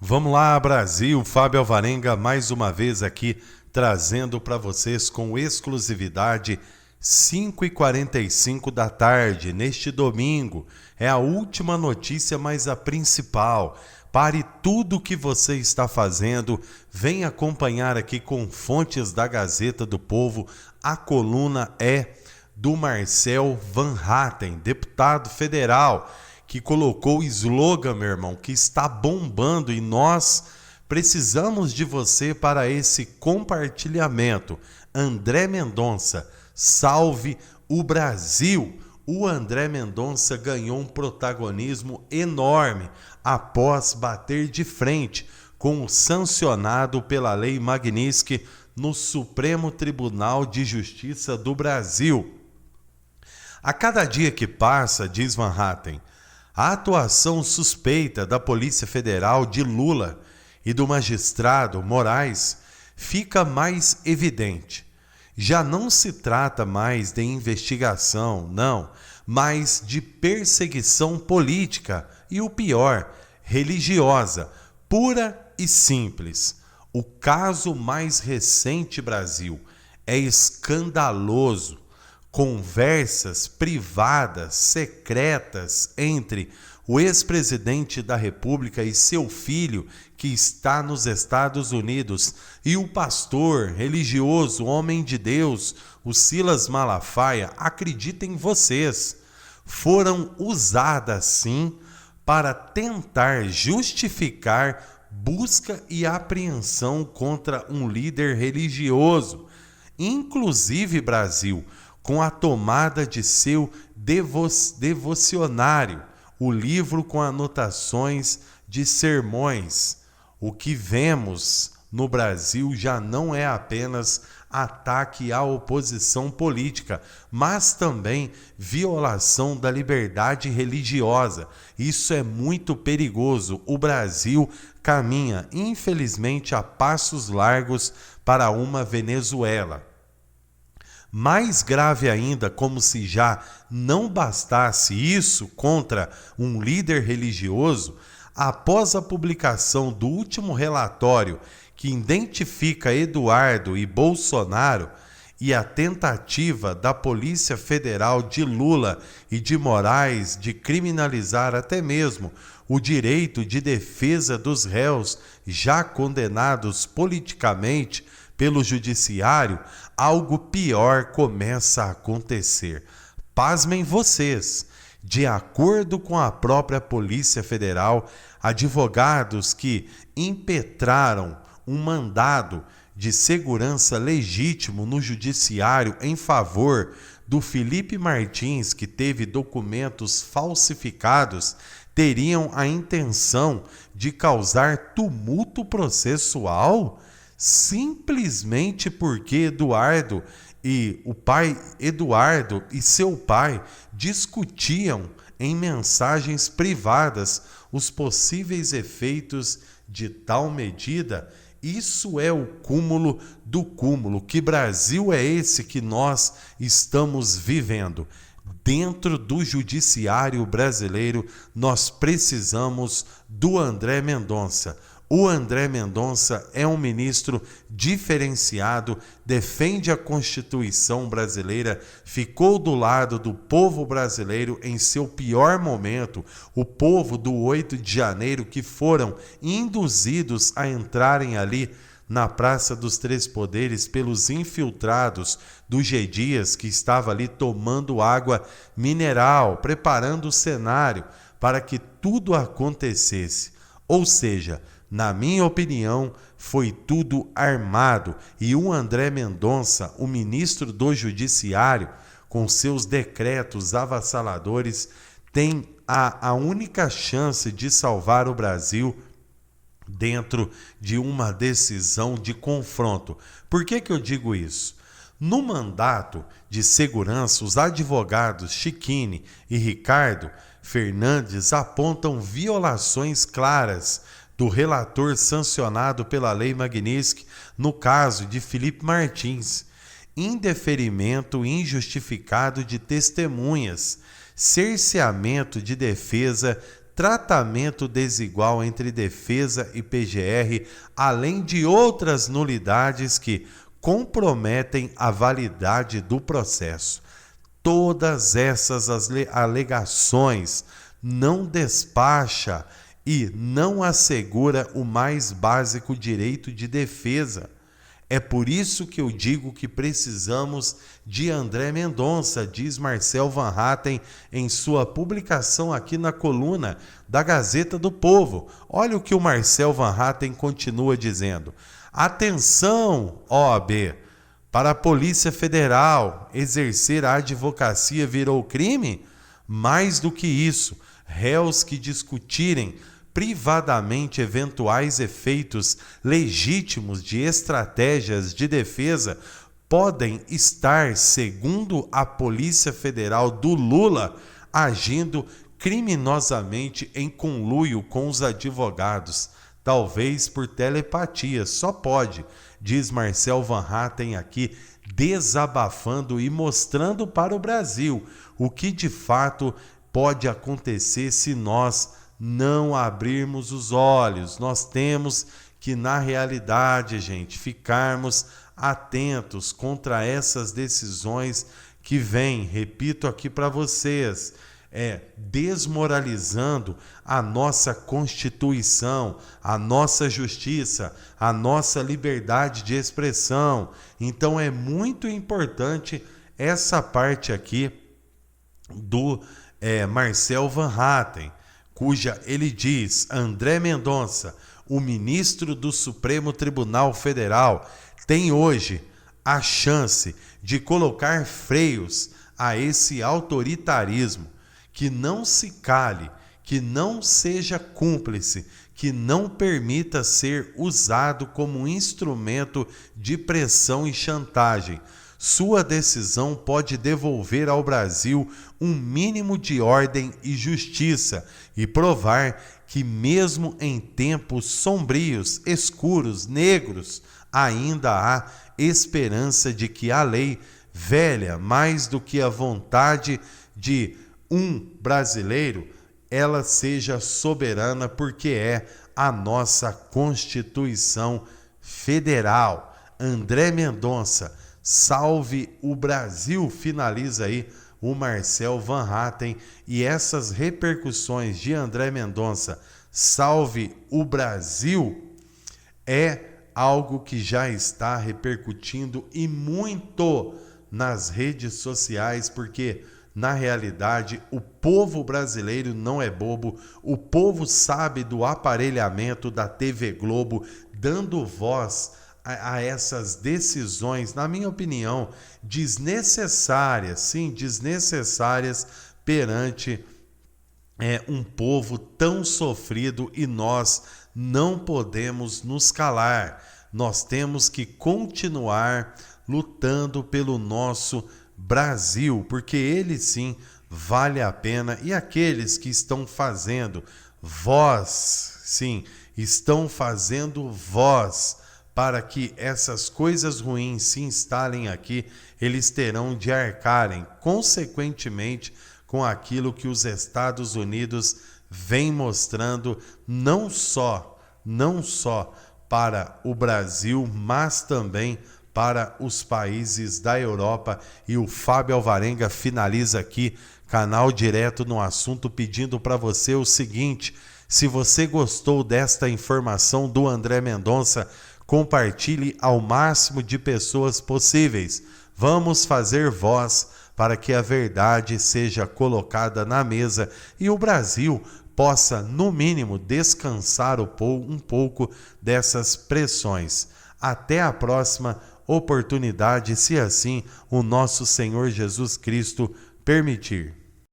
Vamos lá, Brasil. Fábio Alvarenga mais uma vez aqui trazendo para vocês com exclusividade 5h45 da tarde neste domingo. É a última notícia, mas a principal. Pare tudo o que você está fazendo, vem acompanhar aqui com fontes da Gazeta do Povo. A coluna é do Marcel Van Hatten, deputado federal, que colocou o slogan, meu irmão, que está bombando e nós precisamos de você para esse compartilhamento. André Mendonça, salve o Brasil! O André Mendonça ganhou um protagonismo enorme após bater de frente com o sancionado pela Lei Magnitsky no Supremo Tribunal de Justiça do Brasil. A cada dia que passa, diz Van Hatten, a atuação suspeita da Polícia Federal de Lula e do magistrado Moraes fica mais evidente. Já não se trata mais de investigação, não, mas de perseguição política e, o pior, religiosa, pura e simples. O caso mais recente, Brasil, é escandaloso. Conversas privadas, secretas, entre o ex-presidente da República e seu filho, que está nos Estados Unidos, e o pastor religioso, homem de Deus, o Silas Malafaia, acreditem vocês, foram usadas sim para tentar justificar busca e apreensão contra um líder religioso. Inclusive, Brasil, com a tomada de seu devocionário, o livro com anotações de sermões. O que vemos no Brasil já não é apenas ataque à oposição política, mas também violação da liberdade religiosa. Isso é muito perigoso. O Brasil caminha, infelizmente, a passos largos para uma Venezuela. Mais grave ainda, como se já não bastasse isso contra um líder religioso, após a publicação do último relatório que identifica Eduardo e Bolsonaro e a tentativa da Polícia Federal de Lula e de Moraes de criminalizar até mesmo o direito de defesa dos réus já condenados politicamente pelo judiciário, algo pior começa a acontecer. Pasmem vocês, de acordo com a própria Polícia Federal, advogados que impetraram um mandado de segurança legítimo no judiciário em favor do Felipe Martins, que teve documentos falsificados, teriam a intenção de causar tumulto processual simplesmente porque Eduardo e seu pai discutiam em mensagens privadas os possíveis efeitos de tal medida. Isso é o cúmulo do cúmulo. Que Brasil é esse que nós estamos vivendo? Dentro do judiciário brasileiro, nós precisamos do André Mendonça. O André Mendonça é um ministro diferenciado, defende a Constituição brasileira, ficou do lado do povo brasileiro em seu pior momento, o povo do 8 de janeiro que foram induzidos a entrarem ali na Praça dos Três Poderes pelos infiltrados do G. Dias, que estava ali tomando água mineral, preparando o cenário para que tudo acontecesse. Ou seja, na minha opinião, foi tudo armado e o André Mendonça, o ministro do Judiciário, com seus decretos avassaladores, tem a única chance de salvar o Brasil dentro de uma decisão de confronto. Por que eu digo isso? No mandato de segurança, os advogados Chiquini e Ricardo Fernandes apontam violações claras do relator sancionado pela Lei Magnitsky no caso de Felipe Martins, indeferimento injustificado de testemunhas, cerceamento de defesa, tratamento desigual entre defesa e PGR, além de outras nulidades que comprometem a validade do processo. Todas essas alegações não despacha e não assegura o mais básico direito de defesa. É por isso que eu digo que precisamos de André Mendonça, diz Marcel Van Hatten em sua publicação aqui na coluna da Gazeta do Povo. Olha o que o Marcel Van Hatten continua dizendo. Atenção, OAB, para a Polícia Federal, exercer a advocacia virou crime? Mais do que isso, réus que discutirem privadamente eventuais efeitos legítimos de estratégias de defesa podem estar, segundo a Polícia Federal do Lula, agindo criminosamente em conluio com os advogados, talvez por telepatia, só pode, diz Marcel Van Hatten aqui, desabafando e mostrando para o Brasil o que de fato pode acontecer se nós não abrirmos os olhos. Nós temos que, na realidade, gente, ficarmos atentos contra essas decisões que vêm, repito aqui para vocês, desmoralizando a nossa Constituição, a nossa justiça, a nossa liberdade de expressão. Então é muito importante essa parte aqui do Marcel Van Hatten, cuja ele diz, André Mendonça, o ministro do Supremo Tribunal Federal, tem hoje a chance de colocar freios a esse autoritarismo, que não se cale, que não seja cúmplice, que não permita ser usado como um instrumento de pressão e chantagem. Sua decisão pode devolver ao Brasil um mínimo de ordem e justiça e provar que mesmo em tempos sombrios, escuros, negros, ainda há esperança de que a lei, velha mais do que a vontade de um brasileiro, ela seja soberana, porque é a nossa Constituição Federal. André Mendonça, salve o Brasil, finaliza aí o Marcel Van Hatten, e essas repercussões de André Mendonça, salve o Brasil, é algo que já está repercutindo e muito nas redes sociais, porque na realidade o povo brasileiro não é bobo, o povo sabe do aparelhamento da TV Globo, dando voz a essas decisões, na minha opinião, desnecessárias, sim, desnecessárias perante um povo tão sofrido, e nós não podemos nos calar. Nós temos que continuar lutando pelo nosso Brasil, porque ele sim vale a pena, e aqueles que estão fazendo voz, sim, estão fazendo voz para que essas coisas ruins se instalem aqui, eles terão de arcarem, consequentemente, com aquilo que os Estados Unidos vem mostrando, não só para o Brasil, mas também para os países da Europa. E o Fábio Alvarenga finaliza aqui, canal Direto no Assunto, pedindo para você o seguinte: se você gostou desta informação do André Mendonça, compartilhe ao máximo de pessoas possíveis. Vamos fazer voz para que a verdade seja colocada na mesa e o Brasil possa, no mínimo, descansar um pouco dessas pressões. Até a próxima oportunidade, se assim o nosso Senhor Jesus Cristo permitir.